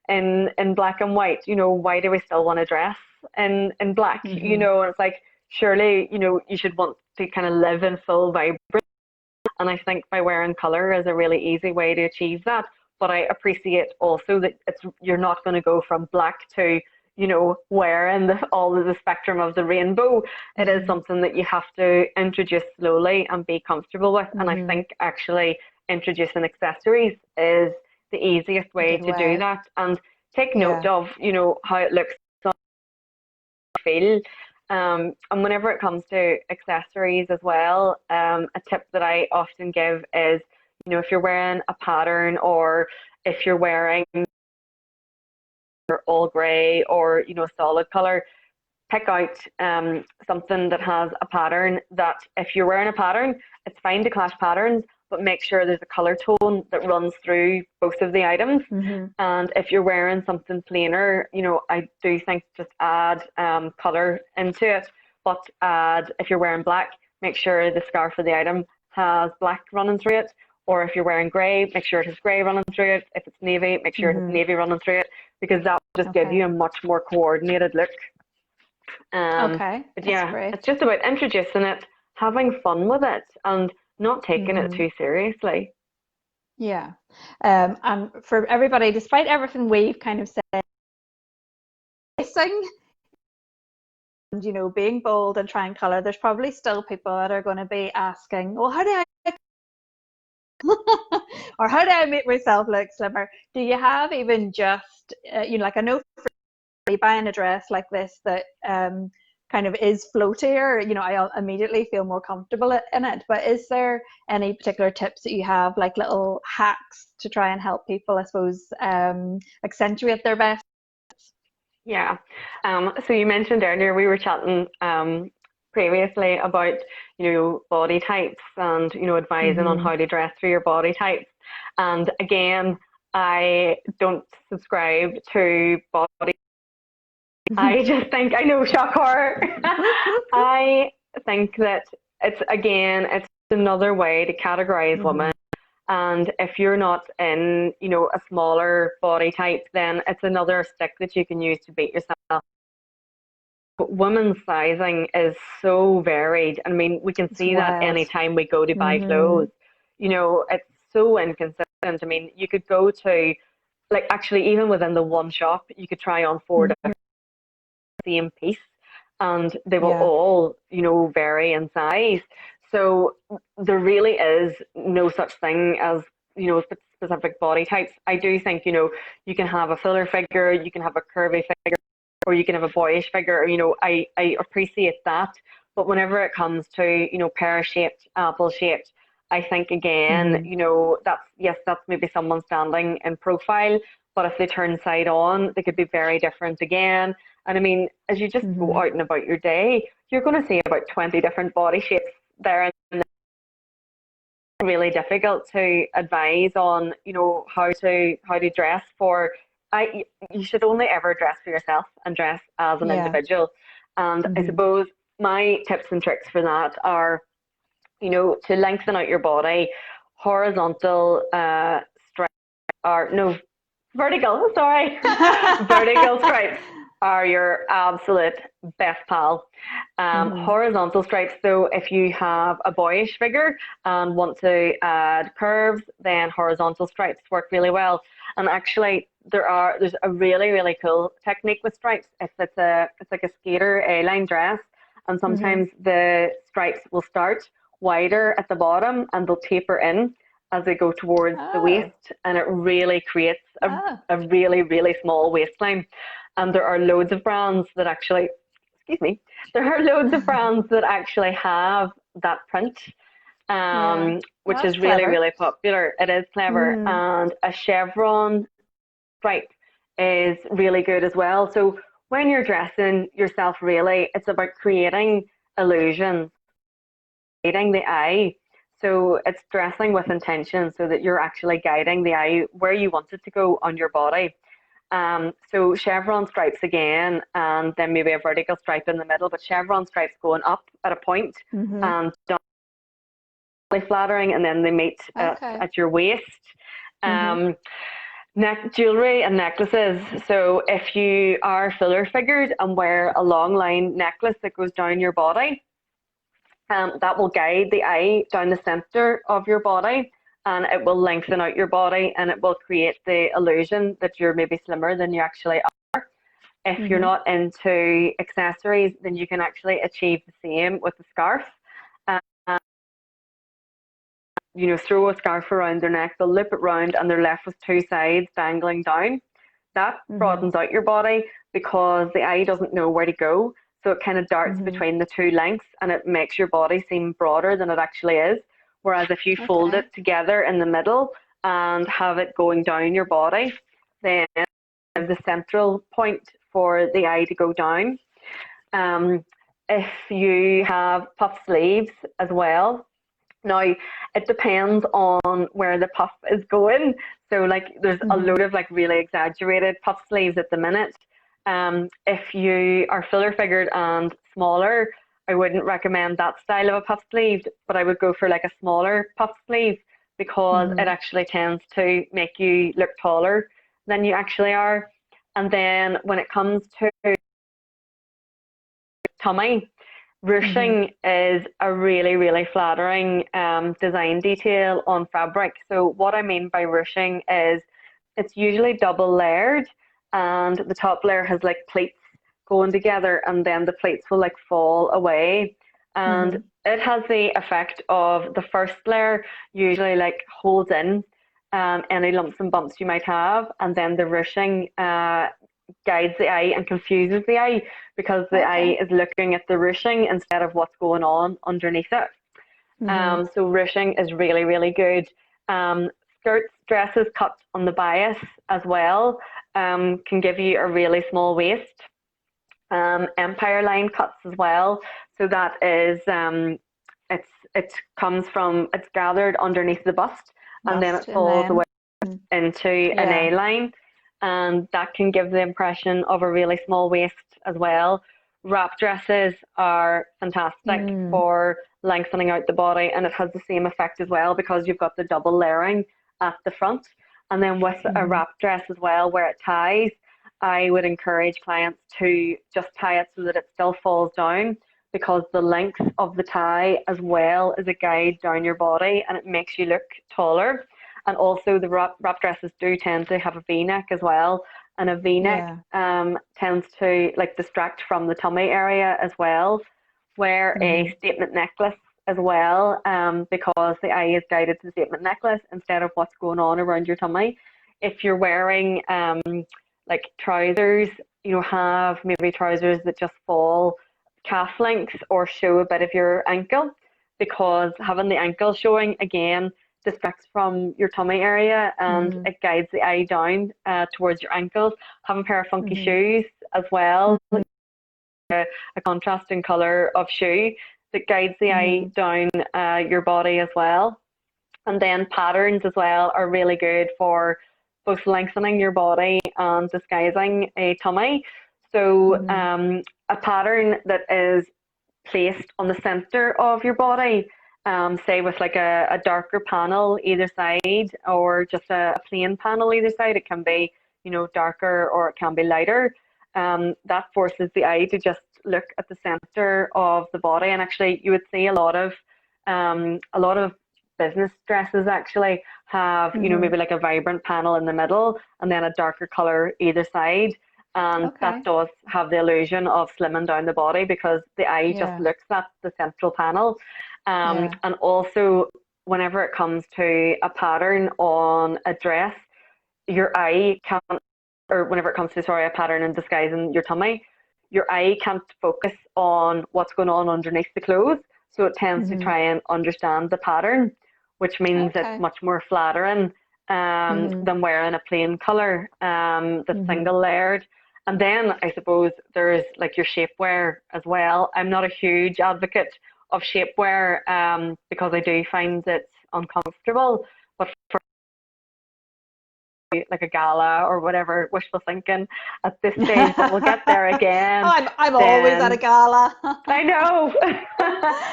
in black and white. Why do we still want to dress in black? And it's like, surely, you should want to kind of live in full vibrance. And I think by wearing color is a really easy way to achieve that. But I appreciate also that you're not going to go from black to, wearing all of the spectrum of the rainbow. It is something that you have to introduce slowly and be comfortable with. And I think actually introducing accessories is the easiest way to do that. And take note of, how it looks, feel. And whenever it comes to accessories as well, a tip that I often give is, if you're wearing a pattern, or if you're wearing all grey, or, a solid colour, pick out something that has a pattern. That if you're wearing a pattern, it's fine to clash patterns, but make sure there's a colour tone that runs through both of the items. And if you're wearing something plainer, I do think just add colour into it. But if you're wearing black, make sure the scarf of the item has black running through it. Or if you're wearing grey, make sure it has grey running through it. If it's navy, make sure it has navy running through it, because that will just give you a much more coordinated look. But yeah, it's just about introducing it, having fun with it, and not taking it too seriously. Yeah. And for everybody, despite everything we've kind of said, and being bold and trying colour, there's probably still people that are going to be asking, well, how do I or how do I make myself look slimmer? Do you have even just, like, I know for buying a dress like this that kind of is floatier, I immediately feel more comfortable in it. But is there any particular tips that you have, like little hacks to try and help people, I suppose, accentuate their best? Yeah. So you mentioned earlier, we were chatting previously about, body types, and, advising on how to dress for your body types. And again, I don't subscribe to body. I just think, I know, shock horror. I think that it's another way to categorize women. And if you're not in, a smaller body type, then it's another stick that you can use to beat yourself. But women's sizing is so varied. I mean, we can see that anytime we go to buy clothes. It's so inconsistent. I mean, you could go to, like, actually, even within the one shop, you could try on 4 different same piece, and they will all, vary in size. So there really is no such thing as, specific body types. I do think, you can have a fuller figure, you can have a curvy figure, or you can have a boyish figure. I appreciate that. But whenever it comes to, pear-shaped, apple-shaped, I think, again, that's maybe someone standing in profile, but if they turn side on, they could be very different again. And I mean, as you just go out and about your day, you're going to see about 20 different body shapes there. And it's really difficult to advise on, how to dress for. You should only ever dress for yourself and dress as an individual. And I suppose my tips and tricks for that are, to lengthen out your body, horizontal stripes vertical, sorry. Vertical stripes are your absolute best pal. Horizontal stripes, so if you have a boyish figure and want to add curves, then horizontal stripes work really well. And actually, there's a really, really cool technique with stripes. If it's like a skater A-line dress, and sometimes the stripes will start wider at the bottom and they'll taper in as they go towards the waist, and it really creates a really, really small waistline. And there are loads of brands that actually, have that print, which is really, clever. Really popular. It is clever. And a chevron stripe is really good as well. So when you're dressing yourself, really, it's about creating illusions, guiding the eye. So it's dressing with intention, so that you're actually guiding the eye where you want it to go on your body. So chevron stripes again, and then maybe a vertical stripe in the middle, but chevron stripes going up at a point and down, really flattering, and then they meet at your waist. Neck jewelry and necklaces. So if you are fuller figured and wear a long line necklace that goes down your body, that will guide the eye down the center of your body, and it will lengthen out your body, and it will create the illusion that you're maybe slimmer than you actually are. If you're not into accessories, then you can actually achieve the same with the scarf. Throw a scarf around their neck, they'll loop it round, and they're left with two sides dangling down. That broadens out your body because the eye doesn't know where to go. So it kind of darts between the two lengths and it makes your body seem broader than it actually is. Whereas if you fold Okay. it together in the middle and have it going down your body, then the central point for the eye to go down. Um, if you have puff sleeves as well, now it depends on where the puff is going. So like there's a load of like really exaggerated puff sleeves at the minute. If you are fuller figured and smaller, I wouldn't recommend that style of a puff sleeve, but I would go for like a smaller puff sleeve because it actually tends to make you look taller than you actually are. And then when it comes to tummy, ruching is a really, really flattering design detail on fabric. So what I mean by ruching is it's usually double layered and the top layer has like pleats going together and then the pleats will like fall away. And it has the effect of the first layer usually like holds in any lumps and bumps you might have, and then the ruching guides the eye and confuses the eye because the eye is looking at the ruching instead of what's going on underneath it. So ruching is really, really good. Skirts, dresses cut on the bias as well can give you a really small waist. Empire line cuts as well. So that is it's gathered underneath the bust and then it falls away into an A line, and that can give the impression of a really small waist as well. Wrap dresses are fantastic for lengthening out the body, and it has the same effect as well because you've got the double layering at the front. And then with a wrap dress as well, where it ties, I would encourage clients to just tie it so that it still falls down, because the length of the tie as well is a guide down your body and it makes you look taller. And also the wrap dresses do tend to have a V-neck as well, and a V-neck tends to like distract from the tummy area as well. Wear a statement necklace as well, because the eye is guided to the statement necklace instead of what's going on around your tummy. If you're wearing like trousers, have maybe trousers that just fall calf length or show a bit of your ankle, because having the ankle showing again distracts from your tummy area and it guides the eye down towards your ankles. Have a pair of funky shoes as well, a contrasting colour of shoe that guides the eye down your body as well. And then patterns as well are really good for both lengthening your body and disguising a tummy. So a pattern that is placed on the center of your body, say with like a darker panel either side or just a plain panel either side. It can be, darker or it can be lighter. That forces the eye to just look at the center of the body. And actually you would see a lot of business dresses actually have, maybe like a vibrant panel in the middle and then a darker color either side. And that does have the illusion of slimming down the body because the eye just looks at the central panel. And also, whenever it comes to a pattern on a dress, your eye can't, or whenever it comes to, a pattern in disguising your tummy, your eye can't focus on what's going on underneath the clothes. So it tends to try and understand the pattern, which means it's much more flattering than wearing a plain colour that's single layered. And then I suppose there's like your shapewear as well. I'm not a huge advocate of shapewear because I do find it uncomfortable. But for like a gala or whatever, wishful thinking at this stage, but we'll get there again. I'm always at a gala. I know.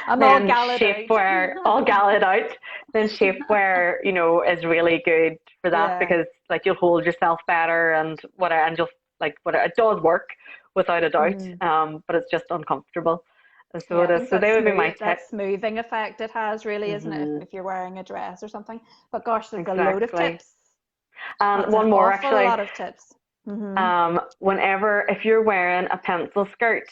I'm all galled shapewear, all galled out. Then shapewear, is really good for that because like you'll hold yourself better and just like whatever, it does work without a doubt, but it's just uncomfortable. So it is. So they would be my tips. That smoothing effect it has, really, isn't it? If you're wearing a dress or something. But gosh, there's a load of tips. And one more actually. A lot of tips. If you're wearing a pencil skirt,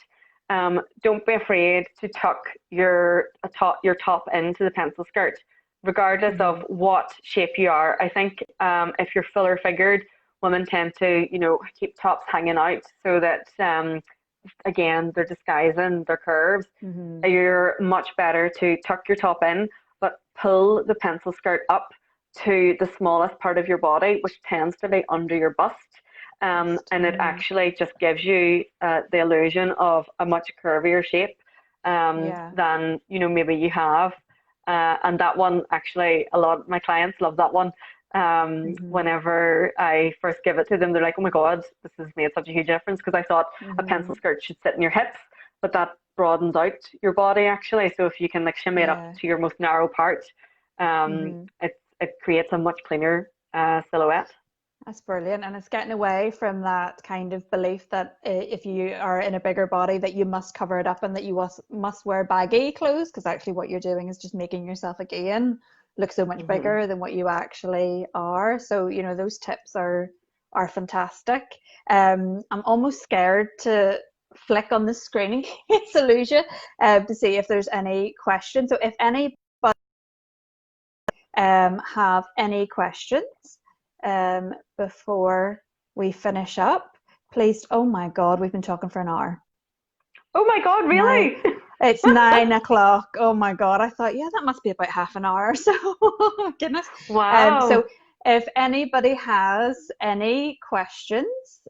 don't be afraid to tuck your top into the pencil skirt, regardless of what shape you are. I think if you're fuller figured, women tend to, keep tops hanging out so that again, they're disguising their curves. You're much better to tuck your top in, but pull the pencil skirt up to the smallest part of your body, which tends to be under your bust. And it actually just gives you the illusion of a much curvier shape than maybe you have. And that one, actually, a lot of my clients love that one. Whenever I first give it to them, they're like, "Oh my God, this has made such a huge difference," because I thought a pencil skirt should sit in your hips, but that broadens out your body actually. So if you can like shimmy it up to your most narrow part, it creates a much cleaner silhouette. That's brilliant, and it's getting away from that kind of belief that if you are in a bigger body that you must cover it up and that you must wear baggy clothes, because actually what you're doing is just making yourself again look so much bigger than what you actually are. So those tips are fantastic. I'm almost scared to flick on the screen in case Alusia to see if there's any questions. So if anybody have any questions before we finish up, please. Oh my God, we've been talking for an hour. Oh my God, really? It's 9 o'clock. Oh my God, I thought, yeah, that must be about half an hour or so. Oh, goodness. Wow. So if anybody has any questions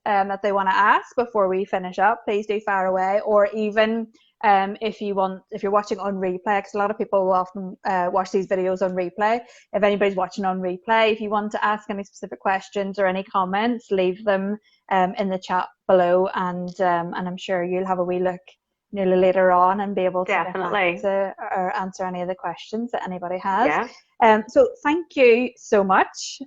that they want to ask before we finish up, please do fire away. Or even if you're watching on replay, because a lot of people will often watch these videos on replay. If anybody's watching on replay, if you want to ask any specific questions or any comments, leave them in the chat below, and I'm sure you'll have a wee look nearly later on and be able to get back to or answer any of the questions that anybody has. So thank you so much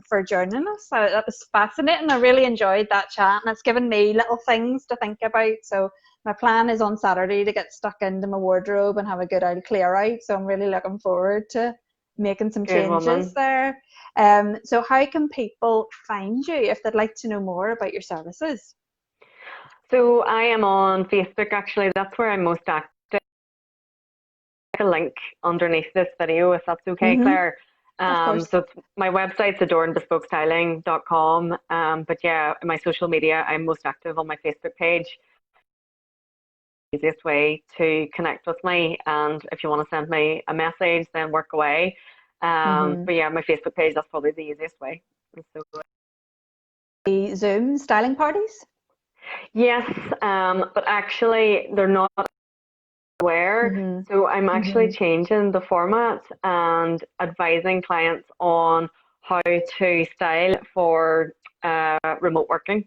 for joining us. That was fascinating. I really enjoyed that chat, and it's given me little things to think about. So my plan is on Saturday to get stuck into my wardrobe and have a good old clear out. So I'm really looking forward to making some changes there. So how can people find you if they'd like to know more about your services? So I am on Facebook, actually. That's where I'm most active. A link underneath this video, if that's okay, Claire. So my website's adoreandbespokestyling.com. But yeah, in my social media, I'm most active on my Facebook page. Easiest way to connect with me, and if you want to send me a message, then work away. But yeah, my Facebook page, that's probably the easiest way. So, the Zoom styling parties? Yes, but actually they're not aware. So I'm actually changing the format and advising clients on how to style for remote working,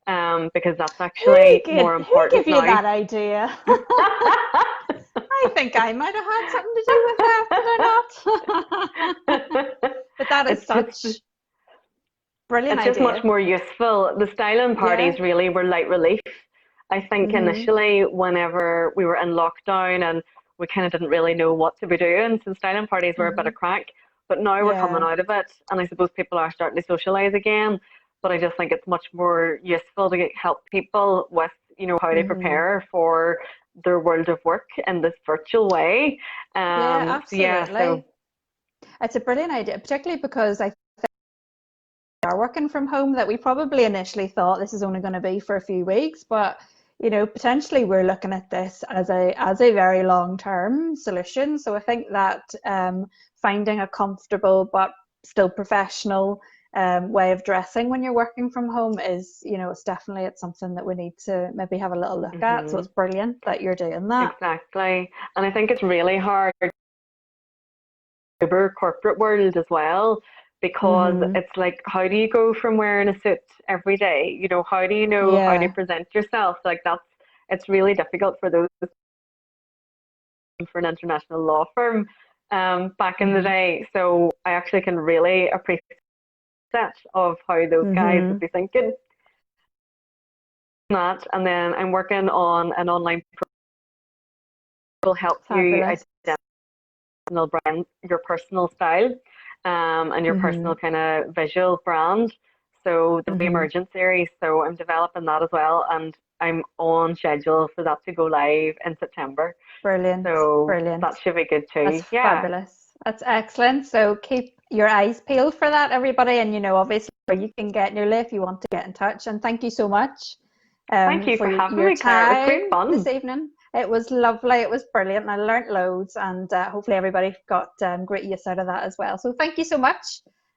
because that's actually more important. Who gave you that idea? I think I might have had something to do with that, but but that is such brilliant idea. It's just much more useful. The styling parties really were light relief. I think initially, whenever we were in lockdown and we kind of didn't really know what to be doing, so the styling parties were a bit of crack. But now we're coming out of it, and I suppose people are starting to socialise again. But I just think it's much more useful to help people with, how they prepare for their world of work in this virtual way. Absolutely. It's a brilliant idea, particularly because I are working from home, that we probably initially thought this is only going to be for a few weeks, but potentially we're looking at this as a very long-term solution. So I think that finding a comfortable but still professional way of dressing when you're working from home is, it's something that we need to maybe have a little look at. So it's brilliant that you're doing that. Exactly. And I think it's really hard in the corporate world as well, because it's like, how do you go from wearing a suit every day? How do you know how to present yourself? Like it's really difficult for those for an international law firm back in the day. So I actually can really appreciate that of how those guys would be thinking that. And then I'm working on an online program that will help you identify your personal style and your personal kind of visual brand. So there'll be emergent series, so I'm developing that as well, and I'm on schedule for that to go live in September. Brilliant. So brilliant. That should be good too. That's fabulous. That's excellent. So keep your eyes peeled for that, everybody, and obviously where you can get nearly if you want to get in touch. And thank you so much Thank you for having me, Claire. It was great fun this evening. It was lovely. It was brilliant. I learnt loads, and hopefully everybody got great use out of that as well. So thank you so much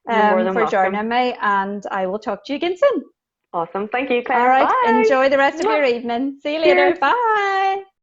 for joining me, and I will talk to you again soon. Awesome. Thank you, Claire. All right. Bye. Enjoy the rest of your evening. See you later. Cheers. Bye.